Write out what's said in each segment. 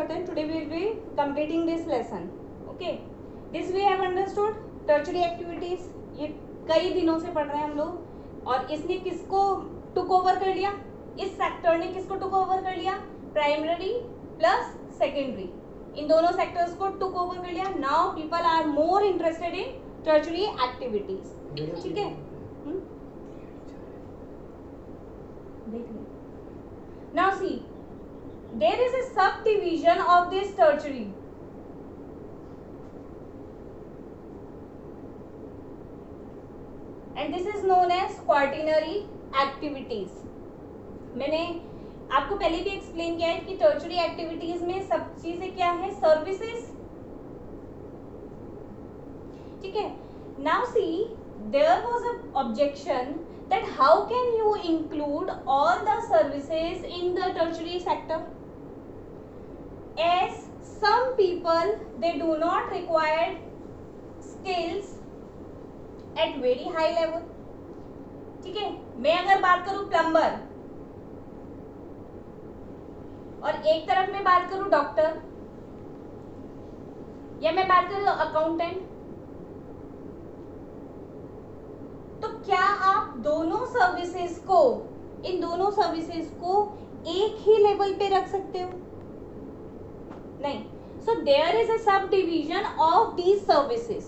करते हैं. Today we will be completing this lesson. Okay, this we have understood. Tertiary activities ये कई दिनों से पढ़ रहे हैं हम लोग, और इसने किसको टुक ओवर कर लिया, इस सेक्टर ने किसको टुक ओवर कर लिया, प्राइमरी प्लस सेकेंडरी, इन दोनों सेक्टर्स को टुक ओवर कर लिया. Now people are more interested in tertiary activities. ठीक है, देख लो. Now see, there is a subdivision of this tertiary. And this is known as quaternary activities. मैंने आपको पहले भी एक्सप्लेन किया है कि टर्शरी एक्टिविटीज में सब चीजें क्या है, सर्विसेज. ठीक है. Now see, there was a objection that how can you include all the services in the tertiary sector, as some people they do not require skills at very high level. ठीक है, मैं अगर बात करूं plumber और एक तरफ मैं बात करूं डॉक्टर, या मैं बात करूं अकाउंटेंट, तो क्या आप दोनों सर्विसेज को, इन दोनों सर्विसेज को एक ही लेवल पे रख सकते हो? नहीं. So there is a sub division of these services.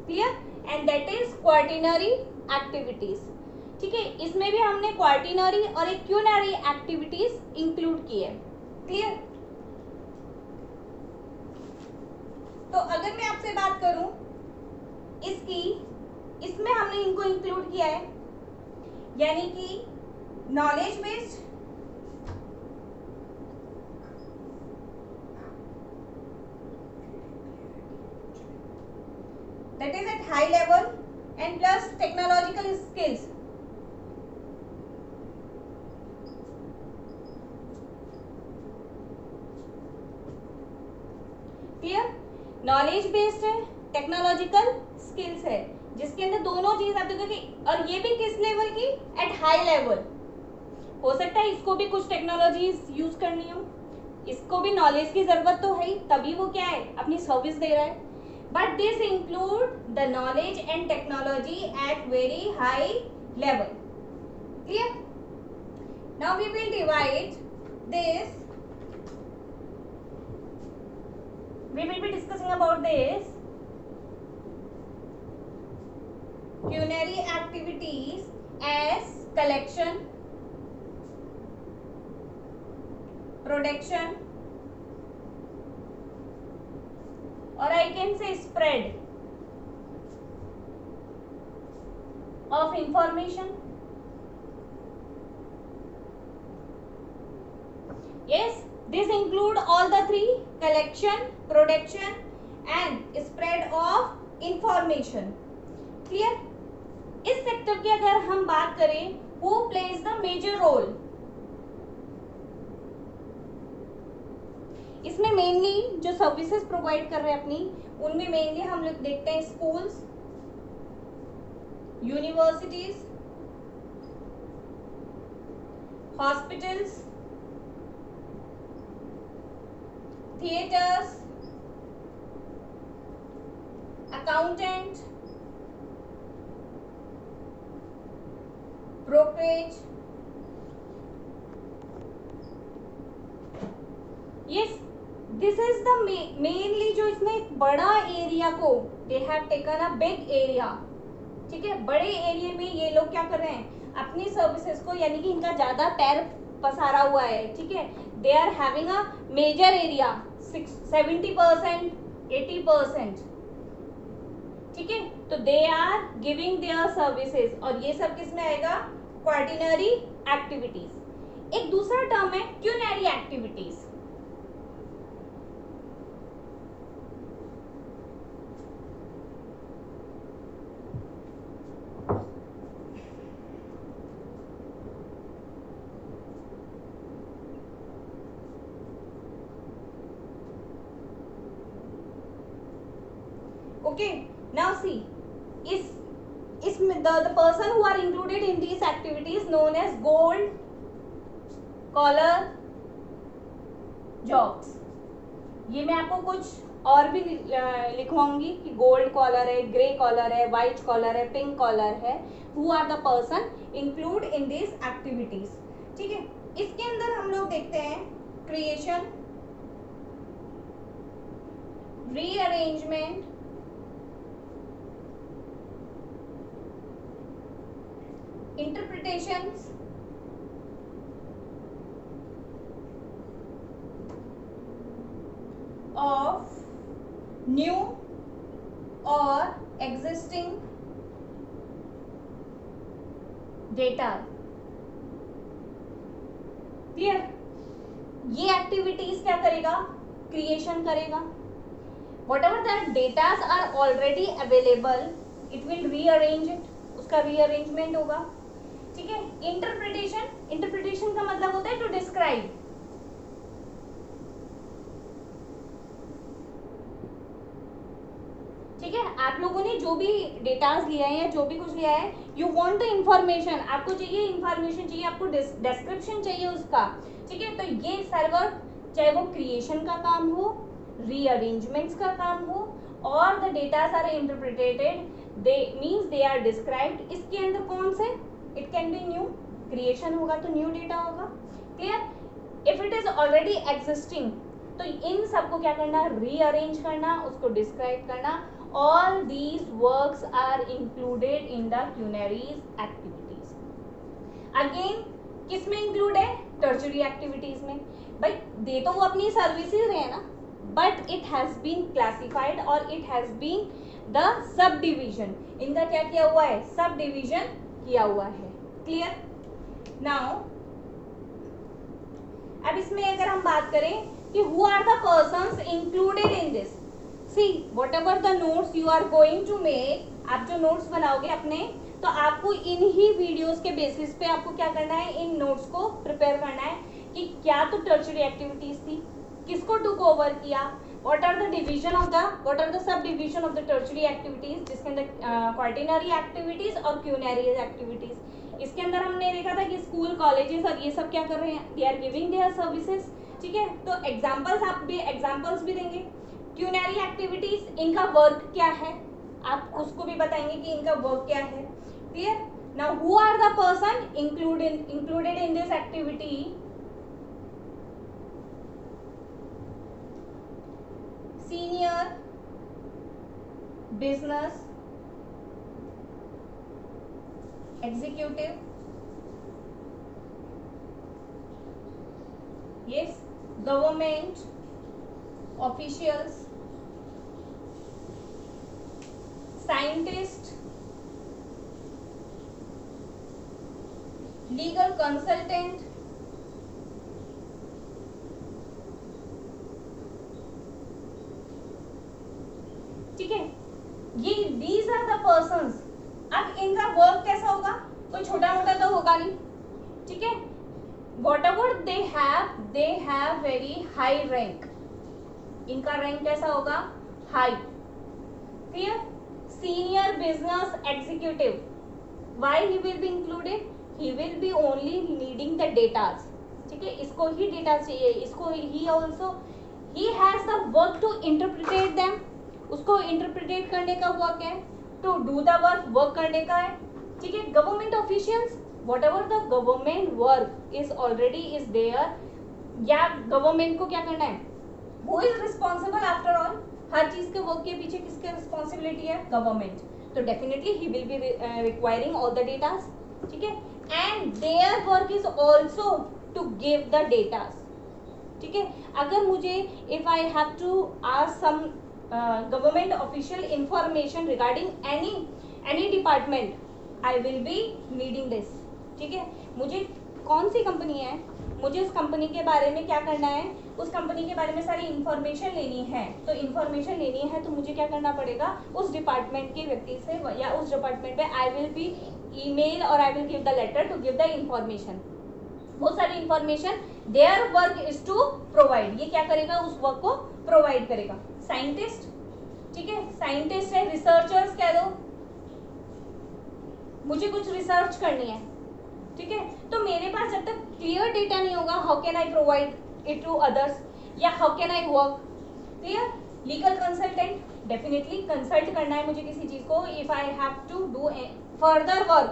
Clear? And that is quaternary activities. ठीक है, इसमें भी हमने क्वार्टिनरी और एक क्यूनरी एक्टिविटीज इंक्लूड की है. क्लियर? तो अगर मैं आपसे बात करूं इसकी, इसमें हमने इनको इंक्लूड किया है, यानी कि knowledge based, that is at high level, and plus technological skills. Clear? Knowledge based है, टेक्नोलॉजिकल स्किल्स है, जिसके अंदर दोनों चीज आप देखोगे. और ये भी किस लेवल की, एट हाई लेवल. हो सकता है इसको भी कुछ टेक्नोलॉजीज यूज करनी हो, इसको भी नॉलेज की जरूरत तो है ही, तभी वो क्या है, अपनी सर्विस दे रहा है. But this include the knowledge and technology at very high level. Clear? Now we will divide this, we will be discussing about this culinary activities as collection, production, or I can say spread of information. Yes, this include all the three: collection, production and spread of information. Clear? इस sector की अगर हम बात करें, who plays the major role? इसमें mainly जो services provide कर रहे हैं अपनी, उनमें मेनली हम लोग देखते हैं schools, universities, hospitals, theatres, accountant, brokerage. Yes, this is the mainly जो इसमें एक बड़ा एरिया को, they have taken a big area. ठीक है, बड़े एरिया में ये लोग क्या कर रहे हैं, अपनी सर्विसेज को, यानी कि इनका ज्यादा पैर पसारा हुआ है. ठीक है, they are having a major area, 70%, 80%. ठीक है, तो they are giving their services, और ये सब किस में आएगा, क्वार्टिनरी एक्टिविटीज. एक दूसरा टर्म है quinary activities. Okay, now see, the person who are included in these activities known as gold collar jobs. ये मैं आपको कुछ और भी लिखवाऊंगी कि गोल्ड कॉलर है, ग्रे कॉलर है, व्हाइट कॉलर है, पिंक कॉलर है. Who are the person include in this activities. ठीक है, इसके अंदर हम लोग देखते हैं creation, rearrangement, interpretations, of new or existing data. Clear? ये एक्टिविटीज क्या करेगा? क्रिएशन करेगा. Whatever the data are already available, it will rearrange it. उसका रीअरेंजमेंट होगा. ठीक है. इंटरप्रिटेशन, इंटरप्रिटेशन का मतलब होता है टू डिस्क्राइब. ठीक है, आप लोगों ने जो भी डेटास लिया है या जो भी कुछ लिया है, यू वांट द इंफॉर्मेशन, आपको चाहिए इंफॉर्मेशन, चाहिए आपको डिस्क्रिप्शन चाहिए उसका. ठीक है, तो ये सर्वर चाहे वो क्रिएशन का काम हो, रीअरेंजमेंट्स का काम हो, और the datas are interpreted, they means they are described. इसके अंदर कौन से? It can be new, creation होगा तो न्यू डेटा होगा. Clear? If it is already existing, तो इन सबको क्या करना? रीअरेंज करना, उसको डिस्क्राइब करना. All these works are included in the Quenaries activities. Again, किस में include है? Tertiary activities में. भाई दे तो वो अपनी services रहे हैं ना, but it has been classified और it has been the subdivision. इनका क्या किया हुआ है? Subdivision किया हुआ है. Clear? Now, अब इसमें अगर हम बात करें कि who are the persons included in this? See, whatever the notes you are going to make, आप जो notes बनाओगे अपने, तो आपको इन ही वीडियोस के बेसिस पे आपको क्या करना है? इन नोट्स को प्रिपेयर करना है कि क्या तो टर्शियरी एक्टिविटीज थी, किसको टुक ओवर किया, what are the division of the, what are the sub division of the tertiary activities, जिसके अंदर क्वार्टिनरी एक्टिविटीज और क्यूनरी एक्टिविटीज. इसके अंदर हमने देखा था कि स्कूल, कॉलेजेस और ये सब क्या कर रहे हैं? They are giving their services. ठीक है, तो एग्जाम्पल्स भी देंगे. क्यूनरी एक्टिविटीज, इनका वर्क क्या है, आप उसको भी बताएंगे कि इनका वर्क क्या है. Clear? Now who are the person included in this activity? Senior business executive, yes, government officials, scientist, legal consultant, ठीक है, ये these are the persons. अब इनका वर्क कैसा होगा? कोई छोटा मोटा तो होगा नहीं. ठीक है, whatever they have very high rank. इनका रैंक कैसा होगा? High. Clear? Senior business executive, why he will be included? He will be only needing the datas. ठीक है, इसको ही डेटा चाहिए, इसको ही also he has the work to interpret them. उसको इंटरप्रिटेट करने का वर्क है, टू डू द वर्क करने का है. ठीक है, government officials, whatever the government work is already is there, या गवर्नमेंट को क्या करना है? Who is responsible after all? हर चीज के वर्क के पीछे किसकी रिस्पॉन्सिबिलिटी है? गवर्नमेंट. तो definitely he will be requiring all the datas. ठीक है, and their work is also to give the datas. ठीक है, अगर मुझे if I have to ask some government official information regarding any department, I will be needing this. ठीक है, मुझे कौन सी कंपनी है, मुझे उस कंपनी के बारे में क्या करना है? उस कंपनी के बारे में सारी इंफॉर्मेशन लेनी है. तो इंफॉर्मेशन लेनी है तो मुझे क्या करना पड़ेगा? उस डिपार्टमेंट के व्यक्ति से या उस डिपार्टमेंट में आई विल बी ईमेल और I will give the letter to give the information. वो सारी information their work is to provide. ये क्या करेगा? उस वर्क को प्रोवाइड करेगा. साइंटिस्ट, ठीक है, साइंटिस्ट है, रिसर्चर्स कह दो, मुझे कुछ रिसर्च करनी है. ठीक है, तो मेरे पास जब तक क्लियर डेटा नहीं होगा, how can I provide it to others, या how can I work? Clear? Legal consultant, definitely consult करना है मुझे किसी चीज को. If I have to do further work,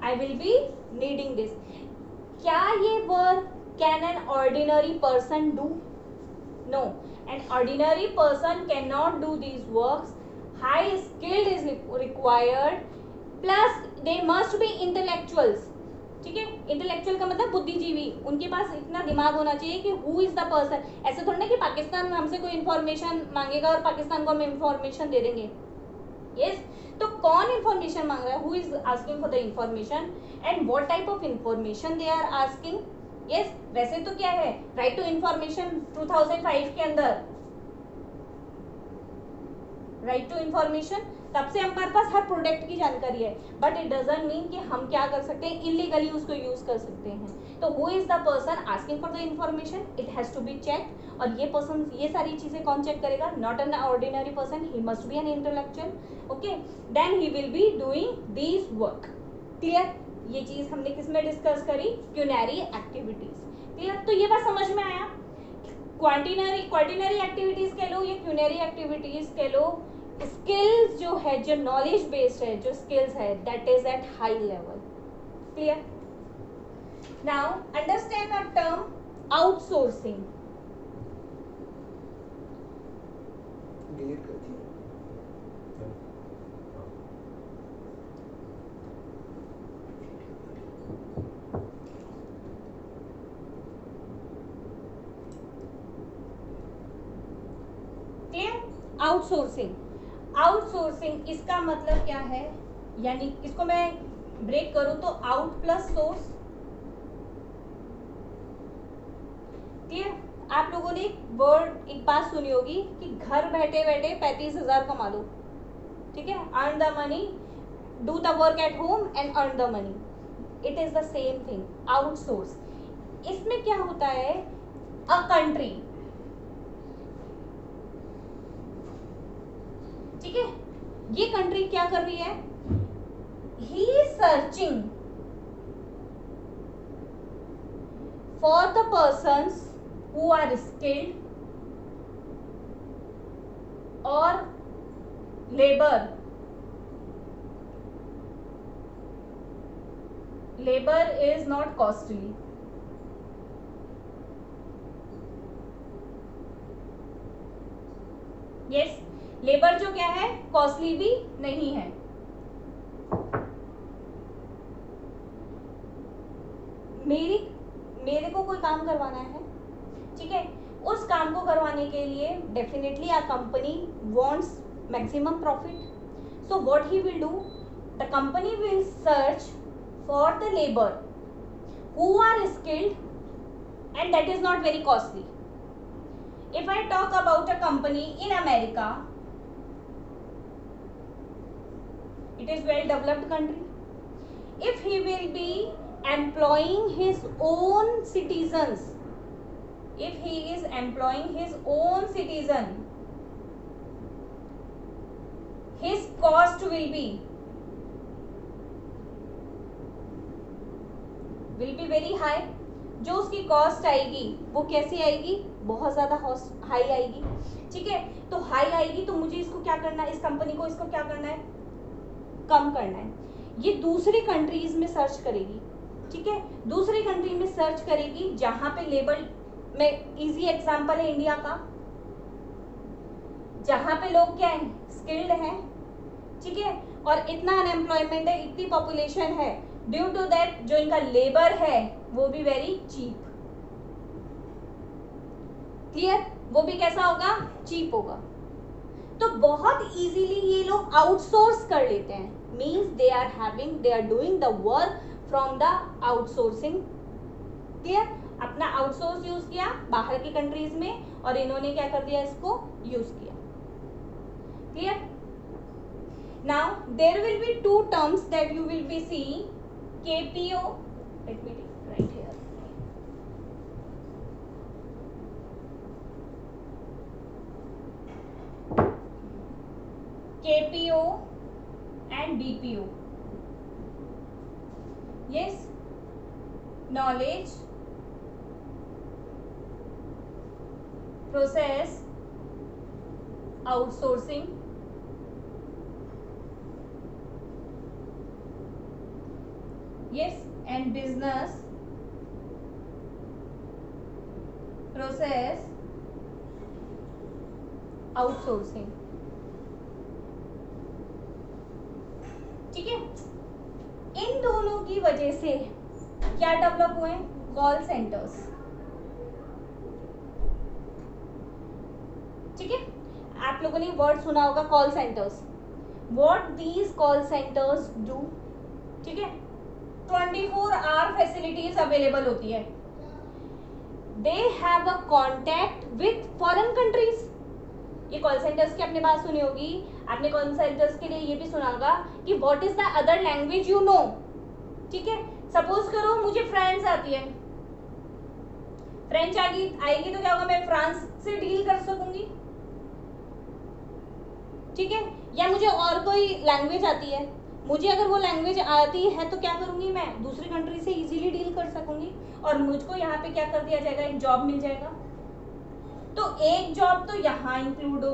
I will be needing this. क्या ये work can an ordinary person do? No, an ordinary person cannot do these works. High skilled is required, plus they must be intellectuals. ठीक है, intellectual का मतलब बुद्धिजीवी, उनके पास इतना दिमाग होना चाहिए कि हु इज द पर्सन. ऐसे थोड़ा ना कि पाकिस्तान हमसे कोई इंफॉर्मेशन मांगेगा और पाकिस्तान को हम इंफॉर्मेशन दे देंगे. यस, तो कौन इंफॉर्मेशन मांग रहा है? Who is asking for the information and what type of information they are asking. Yes, वैसे तो क्या है, राइट टू इंफॉर्मेशन 2005 के अंदर, राइट टू इंफॉर्मेशन, तब से हमारे पास हर प्रोडक्ट की जानकारी है. बट इट डजंट मीन कि हम क्या कर सकते हैं, इलीगली उसको यूज कर सकते हैं. तो who is the person asking for the information, it has to be checked. और ये पर्सन, ये सारी चीजें कौन चेक करेगा? Not an ordinary person, he must be an intellectual. Okay, then he will be doing this work. Clear? ये चीज हमने किस में डिस्कस करी? Quinary activities. क्लियर? तो ये बात समझ में आया? क्वार्टिनरी एक्टिविटीज कह लो या क्यूनरी एक्टिविटीज कह लो, स्किल्स जो है, जो नॉलेज बेस्ड है, जो स्किल्स है, that is at high level. Clear? Now understand the term outsourcing. Outsourcing, outsourcing इसका मतलब क्या है? यानी इसको मैं ब्रेक करूं तो आउट प्लस सोर्स. क्लियर? आप लोगों ने एक बात सुनी होगी कि घर बैठे बैठे 35,000 कमा लो. ठीक है, earn the money, do the work at home and earn the money. It is the same thing, outsource. इसमें क्या होता है? अ कंट्री, ठीक है, ये कंट्री क्या कर रही है? He is searching for the persons who are skilled or labour is not costly. Yes, labour जो क्या है, कॉस्टली भी नहीं है. मेरे को कोई काम करवाना है, ठीक है, उस काम को करवाने के लिए definitely a company wants maximum profit. So what he will do, the company will search for the labour who are skilled and that is not very costly. If I talk about a company in America, it is well developed country. If he will be employing his own citizens, if he is employing his own citizen, his cost will be very high. जो उसकी cost आएगी वो कैसी आएगी? बहुत ज्यादा high आएगी. ठीक है, तो हाई आएगी तो मुझे इसको क्या करना है, इस कंपनी को इसको क्या करना है? कम करना है. ये दूसरी कंट्रीज में सर्च करेगी. ठीक है, दूसरी कंट्री में सर्च करेगी जहां पे लेबर में, इजी एग्जांपल है इंडिया का, जहां पे लोग क्या है, स्किल्ड हैं. ठीक है, और इतना अनएम्प्लॉयमेंट है, इतनी पॉपुलेशन है, ड्यू टू दैट जो इनका लेबर है वो भी वेरी चीप. क्लियर? वो भी कैसा होगा? चीप होगा. तो बहुत इजीली ये लोग आउटसोर्स कर लेते हैं. Means they are doing the work from the outsourcing. Clear? अपना आउटसोर्स यूज किया बाहर की कंट्रीज में और इन्होंने क्या कर दिया, इसको यूज किया. Clear? Now there will be two terms that you will be seeing. KPO, let me write here. KPO and BPO. Yes, knowledge, process outsourcing, yes, and business process outsourcing. ठीक है, इन दोनों की वजह से क्या डेवलप हुए? Call centres. ठीक है, आप लोगों ने वर्ड सुना होगा call centres. What these call centres do? ठीक है, 24 आवर फैसिलिटीज अवेलेबल होती है। They have a contact with foreign countries. ये कॉल सेंटर्स की आपने बात सुनी होगी। आपने कॉल सेंटर्स के लिए ये भी सुना होगा कि what is the other language you know. ठीक है, सपोज करो मुझे फ्रेंच आती है, फ्रेंच आएगी तो क्या होगा, मैं फ्रांस से डील कर सकूंगी। ठीक है, या मुझे और कोई लैंग्वेज आती है, मुझे अगर वो लैंग्वेज आती है तो क्या करूंगी, मैं दूसरी कंट्री से इजीली डील कर सकूंगी और मुझको यहाँ पे क्या कर दिया जाएगा, एक जॉब मिल जाएगा। तो एक जॉब तो यहाँ इंक्लूड हो,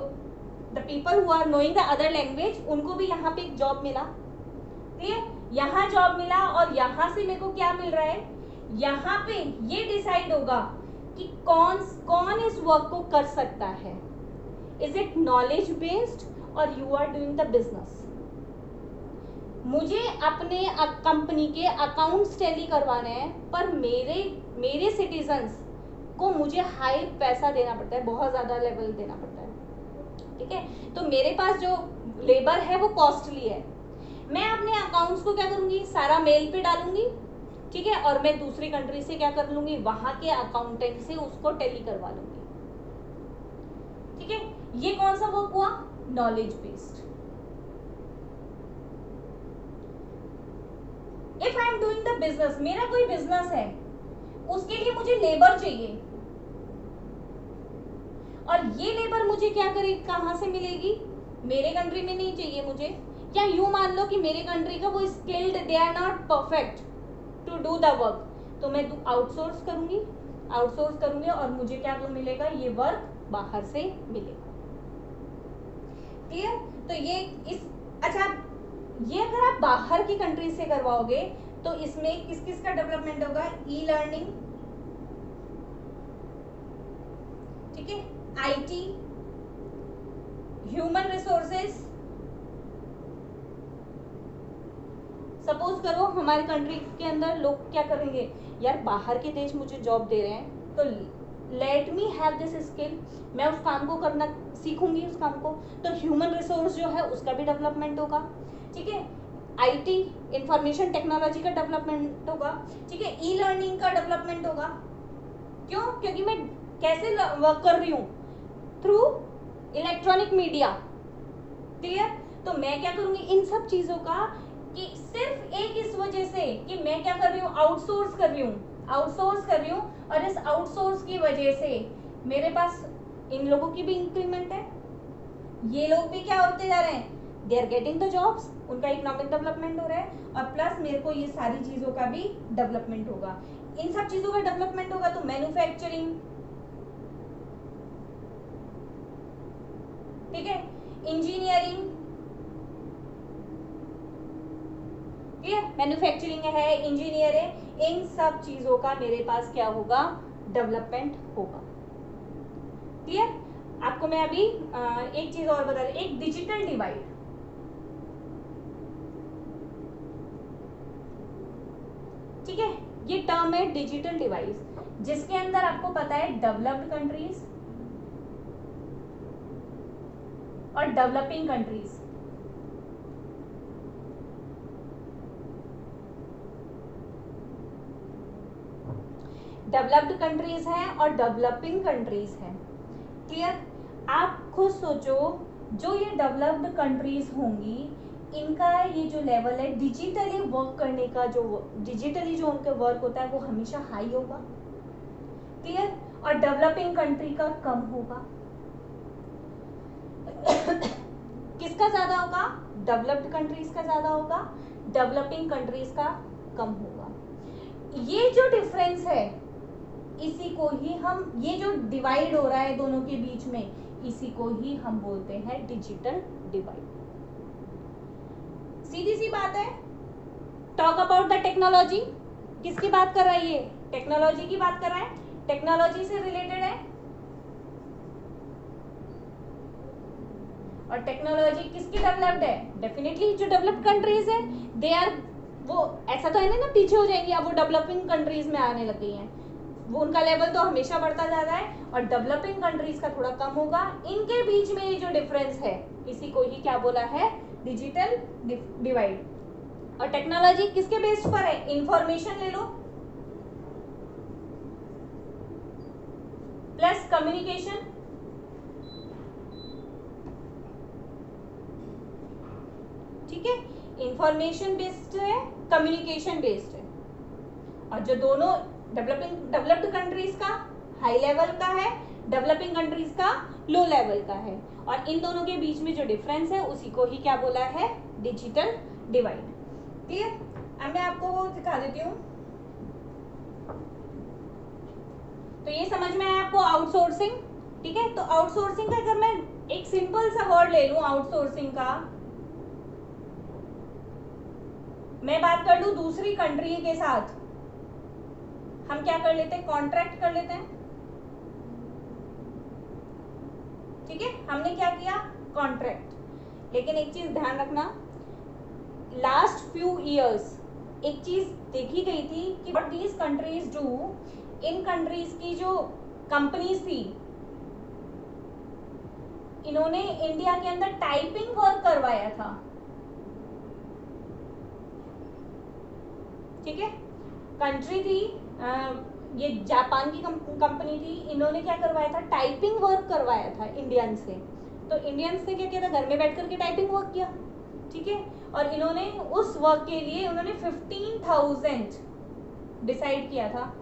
the people who are knowing the other language, उनको भी यहाँ पे एक जॉब मिला। ठीक है, यहाँ जॉब मिला और यहाँ से मेरे को क्या मिल रहा है, यहाँ पे ये डिसाइड होगा कि कौन इस वर्क को कर सकता है। इज इट नॉलेज बेस्ड और you are doing the business. मुझे अपने कंपनी के अकाउंट्स टैली करवाने हैं, पर मेरे सिटीजन्स को मुझे हाई पैसा देना पड़ता है, बहुत ज़्यादा लेवल देना पड़ता है। ठीक है, तो मेरे पास जो लेबर है वो कॉस्टली है। मैं अपने अकाउंट्स को क्या करूँगी, सारा मेल पे डालूंगी। ठीक है, और मैं दूसरी कंट्री से क्या कर लूँगी, वहाँ के अकाउंटेंट से उसको टैली करवा लूँगी। ठीक है, ये कौन सा वर्क हुआ, knowledge based. If I am doing the business, मेरा कोई बिजनेस है, उसके लिए मुझे लेबर चाहिए और ये लेबर मुझे क्या करे, कहाँ से मिलेगी, मेरे कंट्री में नहीं चाहिए मुझे, या यूं मान लो कि मेरे कंट्री का वो skilled, they are not perfect to do the work, तो मैं आउटसोर्स करूंगी और मुझे क्या मिलेगा, ये वर्क बाहर से मिलेगा। क्लियर? तो ये अच्छा, ये अगर आप बाहर की कंट्री से करवाओगे तो इसमें किस किस का डेवलपमेंट होगा, ई लर्निंग, ठीक है, आईटी, ह्यूमन रिसोर्सेज। सपोज करो हमारे कंट्री के अंदर लोग क्या करेंगे, यार बाहर के देश मुझे जॉब दे रहे हैं तो let me have this skill, मैं उस काम को करना सीखूंगी उस काम को, तो ह्यूमन रिसोर्स जो है उसका भी डेवलपमेंट होगा। ठीक है, आईटी, इंफॉर्मेशन टेक्नोलॉजी का डेवलपमेंट होगा। ठीक है, ई लर्निंग का डेवलपमेंट होगा। क्यों? क्योंकि मैं कैसे वर्क कर रही हूँ, थ्रू इलेक्ट्रॉनिक मीडिया। क्लियर? तो मैं क्या करूंगी इन सब चीजों का, कि सिर्फ एक इस वजह से कि मैं क्या कर रही हूँ, आउटसोर्स कर रही हूँ, और इस आउटसोर्स की वजह से मेरे पास इन लोगों की भी इंक्रीमेंट है, ये लोग भी क्या होते जा रहे हैं, they are getting the jobs, उनका इकोनॉमिक डेवलपमेंट हो रहा है, और प्लस मेरे को ये सारी चीजों का भी डेवलपमेंट होगा। इन सब चीजों का डेवलपमेंट होगा तो मैन्युफैक्चरिंग, ठीक है, इंजीनियरिंग, मैन्युफैक्चरिंग है, इंजीनियर है, इन सब चीजों का मेरे पास क्या होगा, डेवलपमेंट होगा। क्लियर? आपको मैं अभी एक चीज और बता रही, एक डिजिटल डिवाइड। ठीक है, ये टर्म है डिजिटल डिवाइड, जिसके अंदर आपको पता है डेवलप्ड कंट्रीज और डेवलपिंग कंट्रीज। डेवलप्ड कंट्रीज हैं और डेवलपिंग कंट्रीज हैं। क्लियर? आप खुद सोचो, जो ये डेवलप्ड कंट्रीज होंगी, इनका ये जो लेवल है डिजिटली वर्क करने का, जो डिजिटली जो उनका वर्क होता है वो हमेशा हाई होगा। क्लियर? और डेवलपिंग कंट्री का कम होगा। किसका ज्यादा होगा? डेवलप्ड कंट्रीज का ज्यादा होगा, डेवलपिंग कंट्रीज का कम होगा। ये जो डिफरेंस है, इसी को ही हम, ये जो डिवाइड हो रहा है दोनों के बीच में, इसी को ही हम बोलते हैं डिजिटल डिवाइड। सीधी सी बात है। टॉक अबाउट द टेक्नोलॉजी, किसकी बात कर रहा है ये? टेक्नोलॉजी की बात कर रहा है, टेक्नोलॉजी से रिलेटेड है। और टेक्नोलॉजी किसकी डेवलप्ड है? डेफिनेटली जो डेवलप्ड कंट्रीज है, दे आर, वो ऐसा तो है नहीं ना पीछे हो जाएंगी, अब वो डेवलपिंग कंट्रीज में आने लग गई हैं, वो उनका लेवल तो हमेशा बढ़ता जा रहा है और डेवलपिंग कंट्रीज का थोड़ा कम होगा। इनके बीच में ये जो डिफरेंस है, इसी को ही क्या बोला है? Digital divide. और टेक्नोलॉजी किसके बेस्ड पर है? इंफॉर्मेशन ले लो प्लस कम्युनिकेशन, ठीक है, इंफॉर्मेशन बेस्ड है, कम्युनिकेशन बेस्ड है। और जो दोनों डेवलप्ड कंट्रीज का हाई लेवल का है, डेवलपिंग कंट्रीज का लो लेवल का है, और इन दोनों के बीच में जो डिफरेंस है उसी को ही क्या बोला है? Digital divide. क्लियर? अब मैं आपको वो दिखा देती हूँ। तो ये समझ में आया आपको आउटसोर्सिंग, ठीक है। तो आउटसोर्सिंग का अगर मैं एक सिंपल सा वर्ड ले लूं आउटसोर्सिंग का, मैं बात कर लूं दूसरी कंट्री के साथ, हम क्या कर लेते हैं? कॉन्ट्रैक्ट कर लेते हैं, ठीक है। हमने क्या किया? कॉन्ट्रैक्ट। लेकिन एक चीज ध्यान रखना, लास्ट फ्यू इयर्स एक चीज देखी गई थी कि what these countries do, in countries की जो कंपनीज थी, इन्होंने इंडिया के अंदर टाइपिंग वर्क करवाया था, ठीक है। कंट्री थी ये जापान की कंपनी थी, इन्होंने क्या करवाया था? टाइपिंग वर्क करवाया था इंडियन से। तो इंडियंस ने क्या किया था? घर में बैठ करके टाइपिंग वर्क किया, ठीक है। और इन्होंने उस वर्क के लिए उन्होंने 15,000 डिसाइड किया था।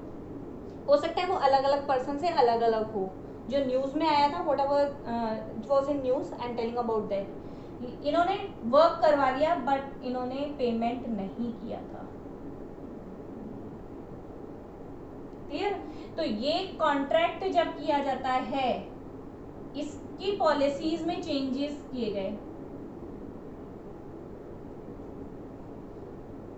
हो सकता है वो अलग अलग पर्सन से अलग अलग हो, जो न्यूज में आया था, what ever it was in news, I am telling about that. इन्होंने वर्क करवा लिया बट इन्होंने पेमेंट नहीं किया था। क्लियर? तो ये कॉन्ट्रैक्ट जब किया जाता है, इसकी पॉलिसीज में चेंजेस किए गए।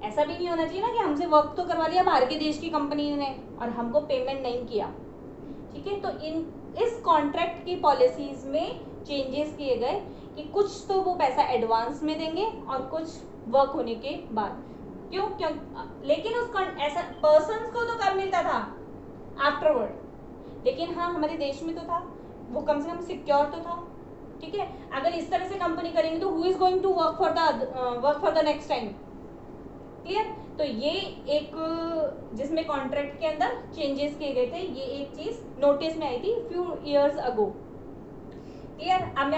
ऐसा भी नहीं होना चाहिए ना कि हमसे वर्क तो करवा लिया बाहर के देश की कंपनी ने और हमको पेमेंट नहीं किया, ठीक है। तो इस कॉन्ट्रैक्ट की पॉलिसीज में चेंजेस किए गए कि कुछ तो वो पैसा एडवांस में देंगे और कुछ वर्क होने के बाद। क्यों? लेकिन उस ऐसा पर्सन्स को तो कब मिलता था? आफ्टरवर्ड। लेकिन हाँ, हमारे देश में तो था, वो कम से कम सिक्योर तो था, ठीक है। अगर इस तरह से कंपनी करेंगे तो who is going to work for the next time? Clear? तो ये एक जिसमें कॉन्ट्रैक्ट के अंदर चेंजेस किए गए थे, ये एक चीज नोटिस में आई थी फ्यू इयर्स अगो। क्लियर? अब मैं